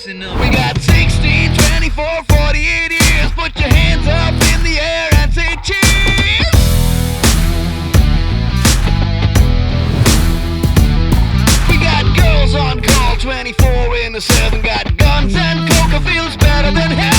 listen up. We got 16, 24, 48 years. Put your hands up in the air and say cheers. We got girls on call 24 into 7. Got guns and coca feels better than heaven.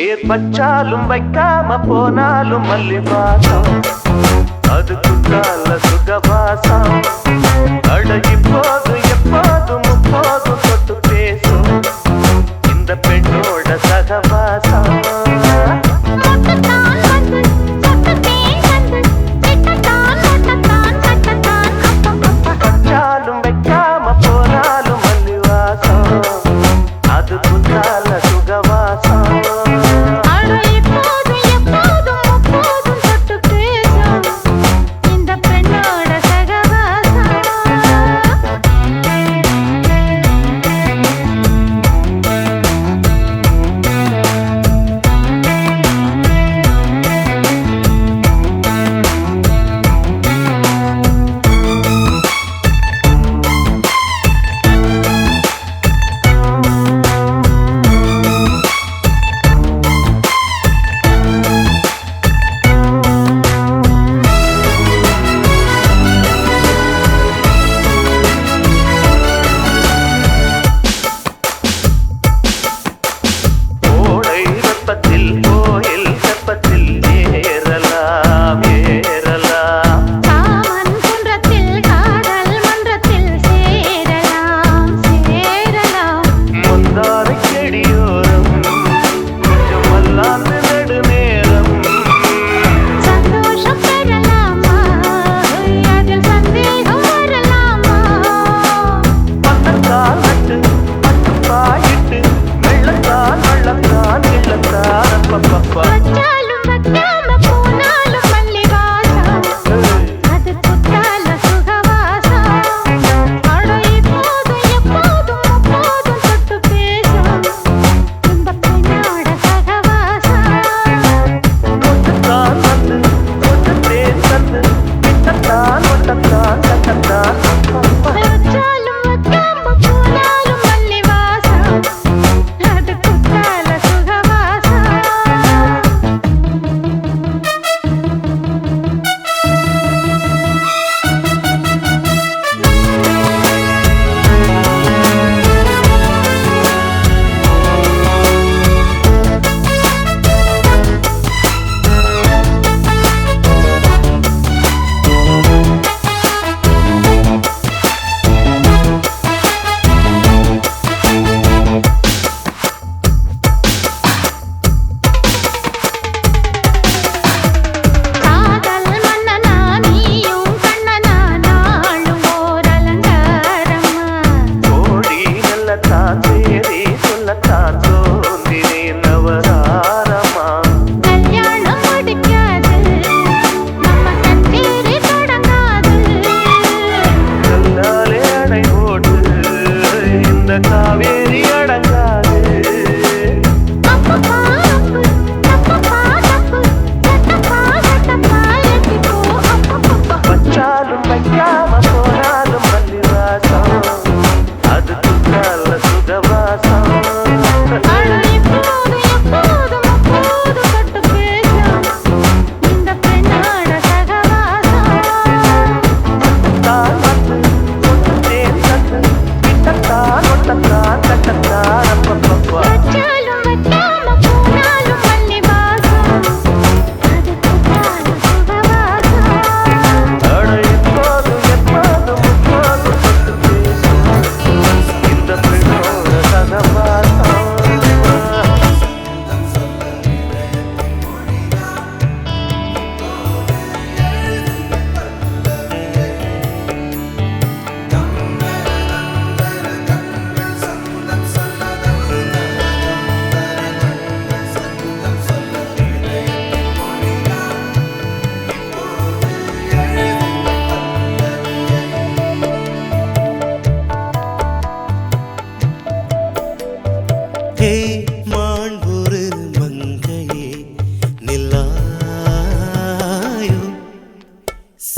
பேர் பச்சாலும் வைக்காம போனாலும் மல்லி வாசம் அதுக்குத்தால சுகவாசம் அழகி போது எப்போதும் முப்போதும் தொட்டு பேசும் இந்த பெண்ணோட சகவாசம் பச்சாலும் வைக்காம போனாலும் மல்லி வாசம் அதுக்குத்தால சுகவாசம் இந்த பெண்ணோட சகவாசம்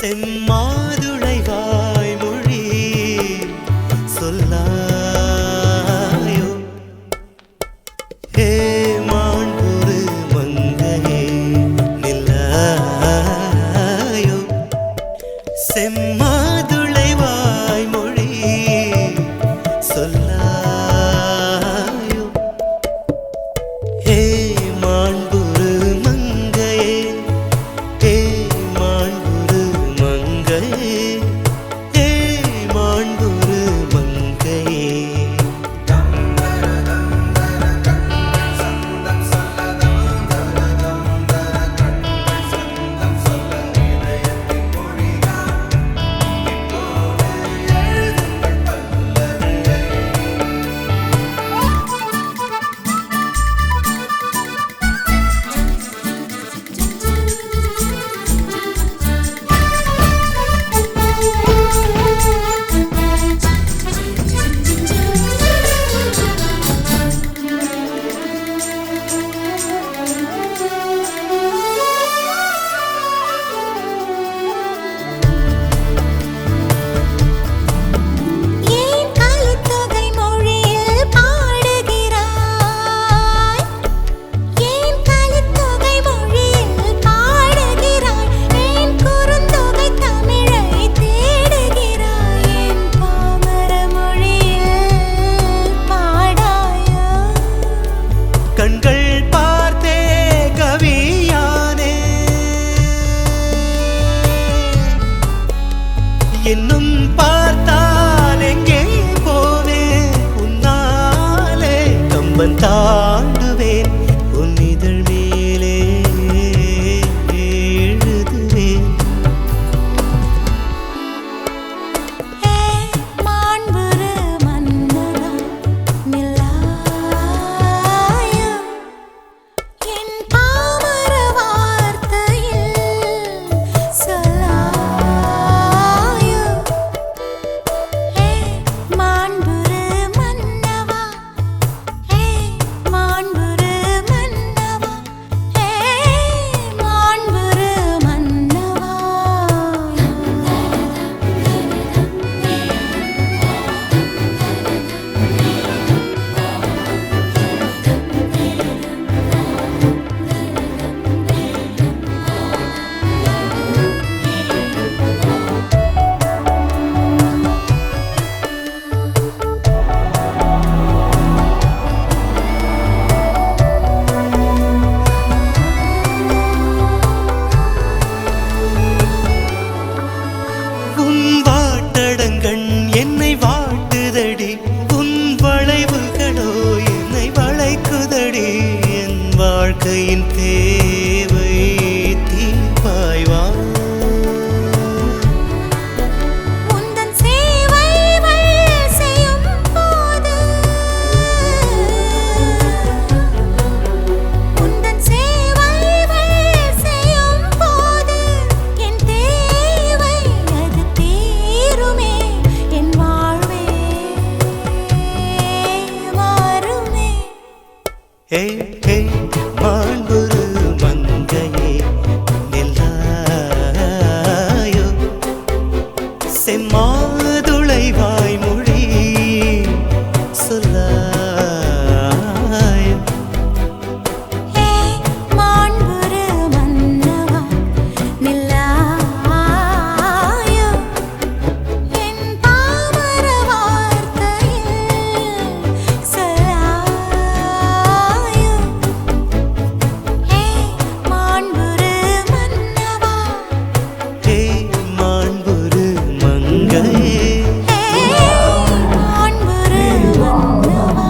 செம்மாதுளை வாய்மொழி சொல்லாயோ ஹே மாண்புரு மங்கையே நில்லாயோ செம்மாதுளை வாய்மொழி சொல்லாயோ ஹே மாண்புரு மங்கையே ஹே மாண்புரு மங்கையே ஹே மாண்புரு மங்கையே ஏன் கலித்தொகை மொழியில் பாடுகிறாய் ஏன் கலித்தொகை மொழியில் பாடுகிறாய் ஏன் குறுந்தொகை தமிழை தேடுகிறாய் ஏன் பாமர மொழியில் பாடாயோ கண்கள் பார்த்தே கவியானே இன்னும் பார்த்தால் எங்கே போவேன் உன்னாலே கம்பன் தாண்டுவேன் உன் இதழ் மேலே எழுதுவேன் ஏ மாண்புரு மன்னவா நில்லாயோ என் பாமர வார்த்தையில் சொல்லாயோ ஏ மாண்புரு மன்னவா ஏ மாண்புரு மன்னவா ஏ மாண்புரு மன்னவா உன் வாட்டடங்கண் என்னை வாட்டுதடி உன் வளைவுகளோ என்னை வளைக்குதடி என் வாழ்க்கையின் தேவை தீர்ப்பாய்வா உந்தன் சேவைகள் செய்யும் போது உந்தன் சேவைகள் செய்யும் போது என் தேவை அது தீருமே என் வாழ்வே மாறுமே ஹே ஹே மாண்புரு மங்கையே நில்லாயோ செம்மாதுளை வாய்மொழி சொல்லாயோ ஏ மாண்புரு மன்னவா நில்லாயோ என் பாமர வார்த்தையில் சொல்லாயோ ஏ மாண்புரு மன்னவா ஹே மாண்புரு மங்கையே ஏ மாண்புரு மன்னவா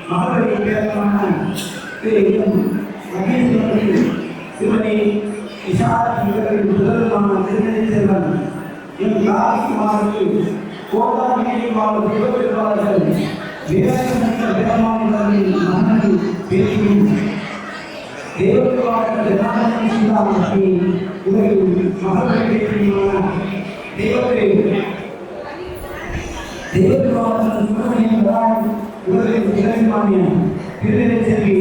மகளிர் பேரமான திரு மகேஸ்வரன் திருமதி இசாரத்தின் முதல்வரான திருநெல்வேலி செல்வன் என் ராஜ்குமாருக்கு கோதாவரியில் வாழும் தேவர்கள் வேதமிக்க வேதமானவர்களின் மன்னனை பேசியும் தேவர்கள் ஜனாதிபதி இவர்கள் மகள்களுமான தேவர்கள் சுப்பிரமணியன் இவர்கள் இளைஞமானிய திருநெல்வேலி செல்வி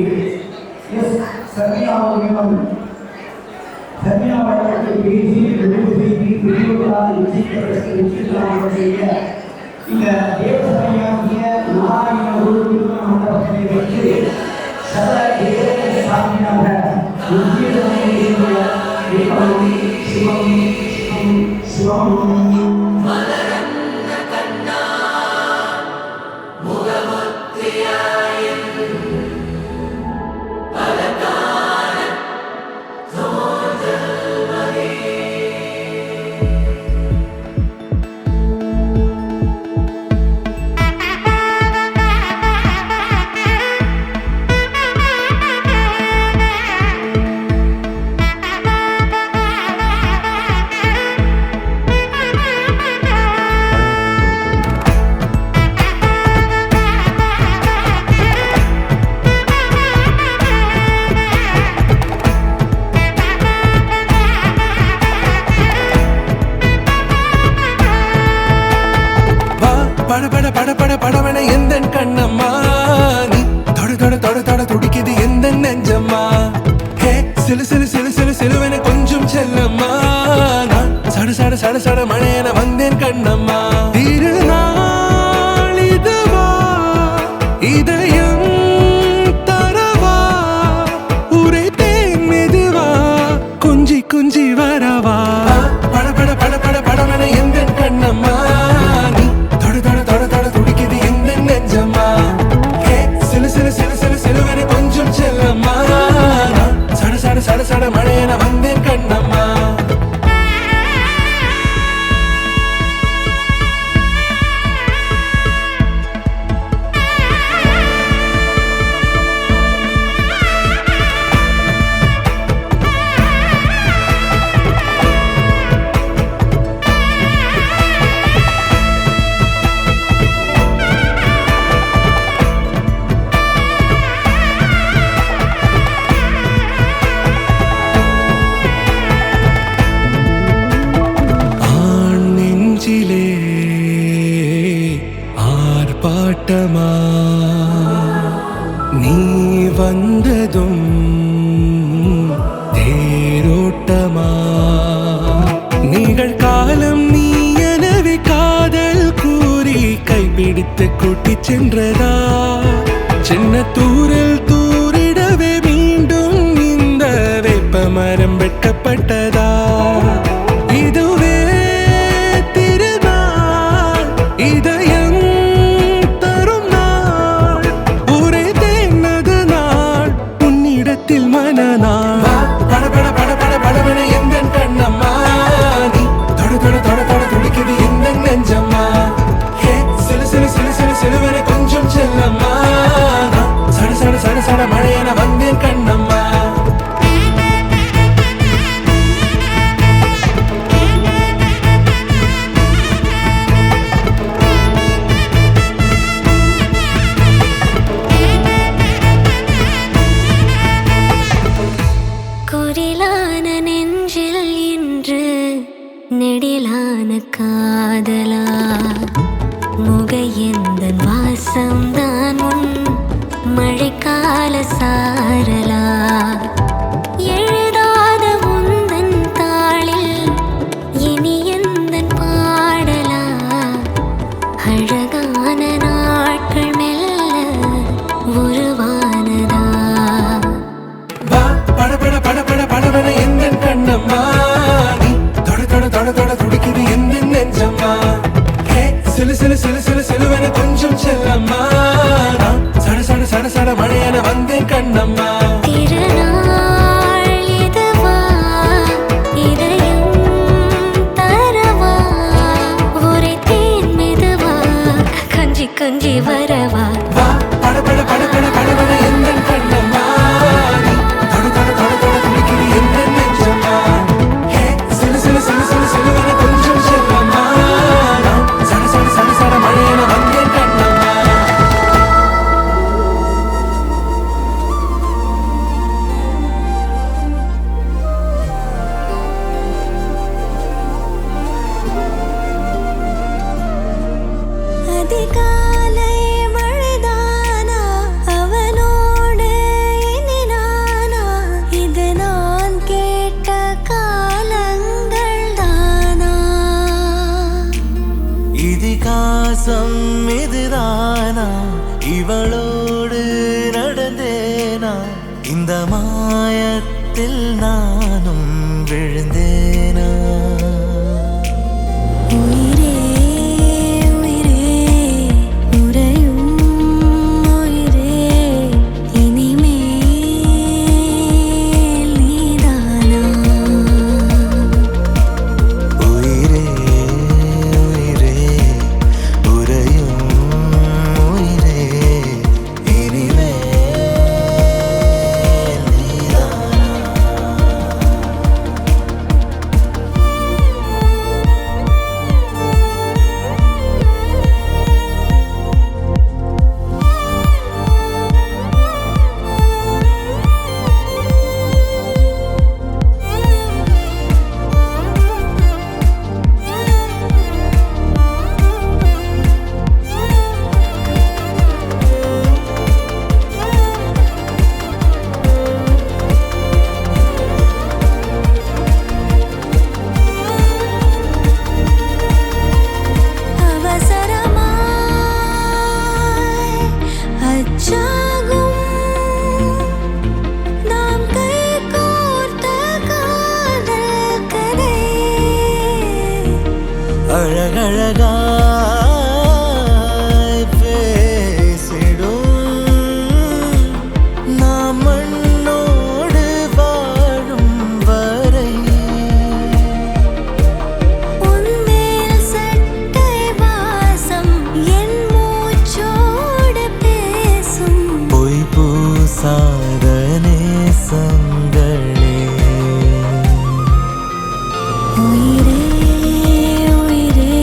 எஸ் சத்யா அவர்களும் சத்யா அவர்கள் பேசி செய்தி பெரியவர்களால் நிச்சயிக்கப்பட்ட இந்த தேவசபையாகிய நாராயண குரு மண்டபத்தை வைத்து சதா தேவ சாமியாக சிவம் சிவம் படவன எந்த கண்ணம்மா நீ தொட தொட தொட தொட துடிக்குது எந்த நெஞ்சம்மா ஹே சிலு சிலு சிலு சிலு சிலுவன கொஞ்சம் செல்லம்மா நான் சட சட சட சட மழையன வந்தேன் கண்ணம்மா திருநாள் இதுவா இதயம் தரவா உரைத்தேன் மெதுவா குஞ்சி குஞ்சி வரவா பட பட பட பட படவன எந்த கண்ணம்மா நீ தொட தொட தொட தொட துடிக்குது எந்த நெஞ்சம்மா ஹே சிலு சிலு சிலு சிலு சிலுவன கொஞ்சம் செல்லம்மா சட சட சட சட மழையன வந்தேன் கண்ணம்மா ஆர்ப்பாட்டமா நீ வந்ததும் தேரோட்டமா நிகழ்காலம் நீ எனவே காதல் கூறி கைப்பிடித்து கூட்டிச் சென்றதா சின்ன தூரல் தூரிடவே மீண்டும் இந்த வேப்ப மரம் வெட்டப்பட்டதா இதுவே திருநாள் இதயம் தரும் நாள் உரைத்தேனது நாள் உன்னிடத்தில் மனநாள் பட பட பட பட படவன எந்த கண்ணம்மா நீ தொட தொட தொட தொட துடிக்குது எந்த நெஞ்சம்மா ஹே சிலு சிலு சிலு சிலு சிலுவன கொஞ்சம் செல்லம்மா சட சட சட சட மழையன வந்தேன் கண்ணம்மா குரிலான நெஞ்சில் இன்று நெடிலான காதலா முகையந்தன் வாசம்தான் உன் மழைக்கால சாரலா எழுதாத உந்தன் தாளில் இனி எந்தன் பாடலா அழகான நாட்கள் மெல்ல உருவானதா பட பட பட பட படவன எந்த கண்ணம்மா நீ தொட தொட தொட தொட துடிக்குது எந்த நெஞ்சம்மா ஹே சிலு சிலு சிலு சிலு சிலுவன கொஞ்சம் செல்லம்மா சட சட சட சட மழையன வந்தேன் கண்ணம்மா திருநாள் மோசம் இதுதானா இவளோடு நடந்தேனா இந்த மாயத்தில் நானும் விழுந்தேனா உயிரே உயிரே உறையும் உயிரே இனிமேல் நீதானா உயிரே உயிரே உறையும் உயிரே இனிமேல் நீதானா அவசரமாய் அச்சாகும் நாம் கைகோர்த்த காதல் கதை அழகழகாய் பேசிடும் நாம் மண்ணோடு வாழும் வரை உன்மேல் சட்டை வாசம் என் மூச்சோடு பேசும் பொய் பூசாத நேசங்களே உயிரே உயிரே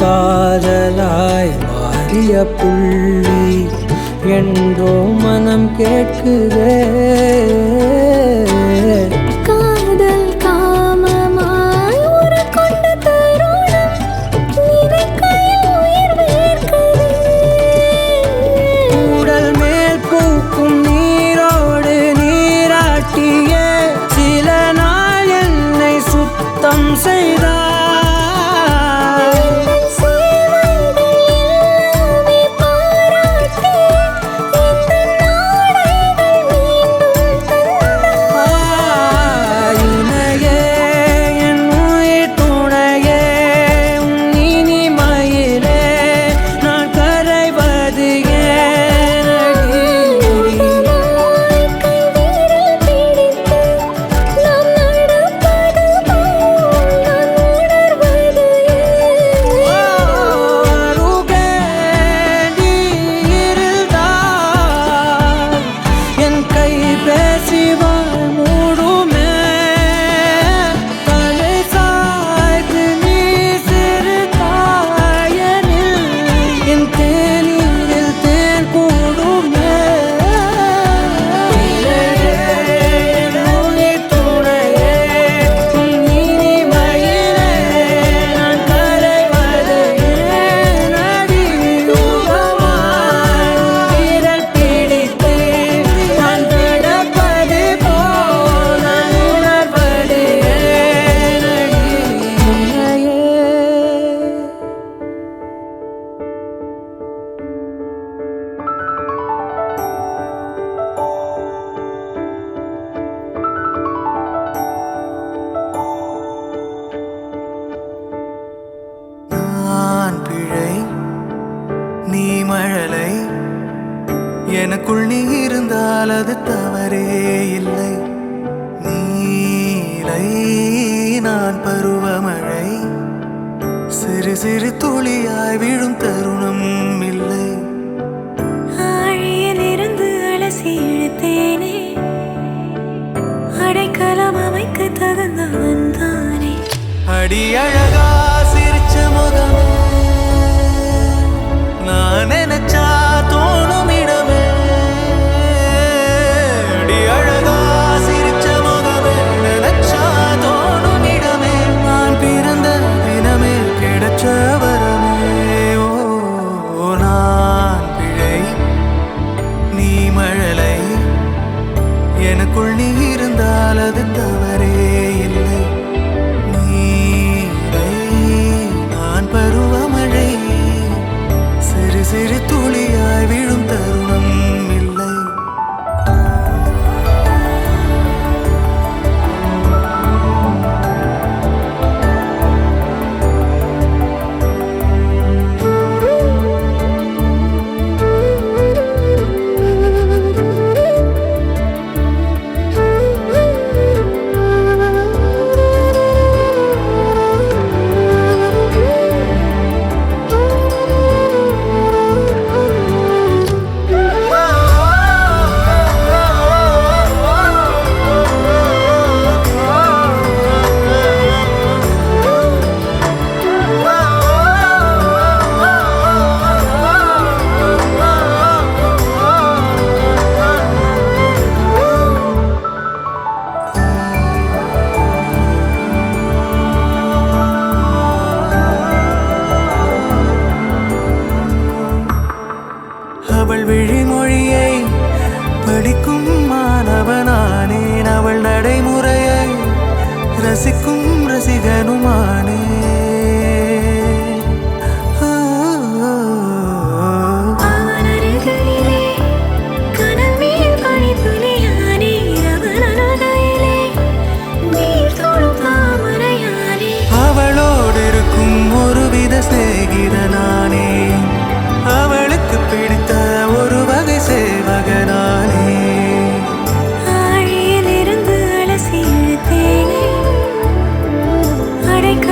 காதலாய் மாறிய புள்ளி என்றோ மனம் கேட்குதே. காதல் காமமாய் உருக்கொண்ட தருணம் நினைக்கையில் உயிர் வேர்க்குதே. உடல் மேல் பூக்கும் நீரோடு நீராட்டியே சில நாள் என்னை சுத்தம் செய்தார். எனக்குள் நீ இருந்தால் அது தவறே இல்லை. நீலை நான் பருவமழை சிறு சிறு துளியாய் விழும் தருணம் இல்லை. ஆழியிலிருந்து அலசி இழுத்தேனே அடைக்கலம் அமைக்க தகுந்தவன் தானே. அடி அழகா சிரிச்ச முகமே நான் நினைச்சா தோணும் இடமே. அடி அழகா சிரிச்ச முகமே நினைச்சா தோணும் இடமே. நான் பிறந்த தினமே கிடைச்ச வரமே. ஓ நான் பிழை நீ மழலை எனக்குள் நீ இருந்தால் அது தவறே இல்லை. நீரை நான் பருவமழை சிறு சிறு துளியாய் விழும் தருணம் இல்லை. அவள் விழிமொழியை படிக்கும் மாணவனானேன். அவள் நடைமுறையை ரசிக்கும் ரசிகனுமானே. அவளோடு இருக்கும் ஒருவித சிநேகிதனானே. அவளுக்கு பிடித்த ஒரு வகை சேவகனானே. ஆழியிலிருந்து அலசி இழுத்தேனே அடைக்க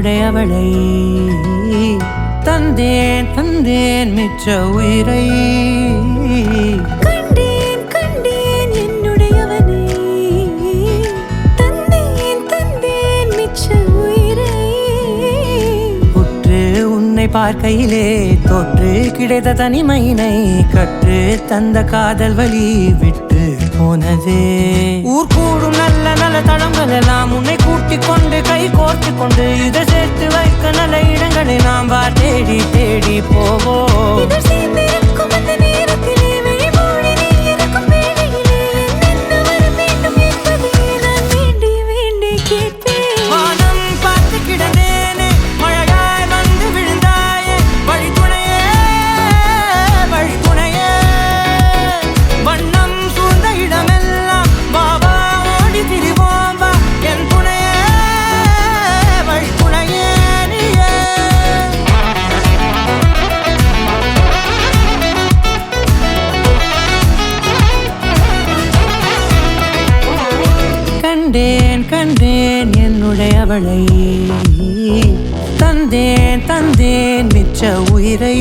என்னுடையவளை தந்தேன் தந்தேன் மிச்ச உயிரை கண்டேன் கண்டேன் என்னுடையவனை தந்தேன் தந்தேன் மிச்ச உயிரை உற்று உன்னை பார்க்கையிலே தோற்று கிடைத்த தனிமையினை கற்று தந்த காதல் வழி விட்டு போனதே ஊர் கூடும் நல்ல நல்ல தளங்கள் எல்லாம் உன்னை கூட்டிக் கொண்டு கை கோர்த்து கொண்டு இதை சேர்த்து வைக்க நல்ல இடங்களை நாம் வா தேடி தேடி போவோம் இதழ் சேர்ந்திருக்கும் அந்த நேரத்திலே விழிமூடி நீ இருக்கும் வேளையிலே என்ன வர வேண்டும் என்பதை நான் வேண்டி வேண்டி கேட்பேன் வானம் பார்த்து கிடந்தேனே மழையாய் வந்து விழுந்தாயே வழித்துணையே வழித்துணையே வண்ணம் சூழ்ந்த இடமெல்லாம் பாபா ஓடி திரிவோம் வா என் துணையே வழித்துணையே நீயே கண்டேன் கண்டேன் என்னுடையவளை தந்தேன் தந்தேன் மிச்ச உயிரை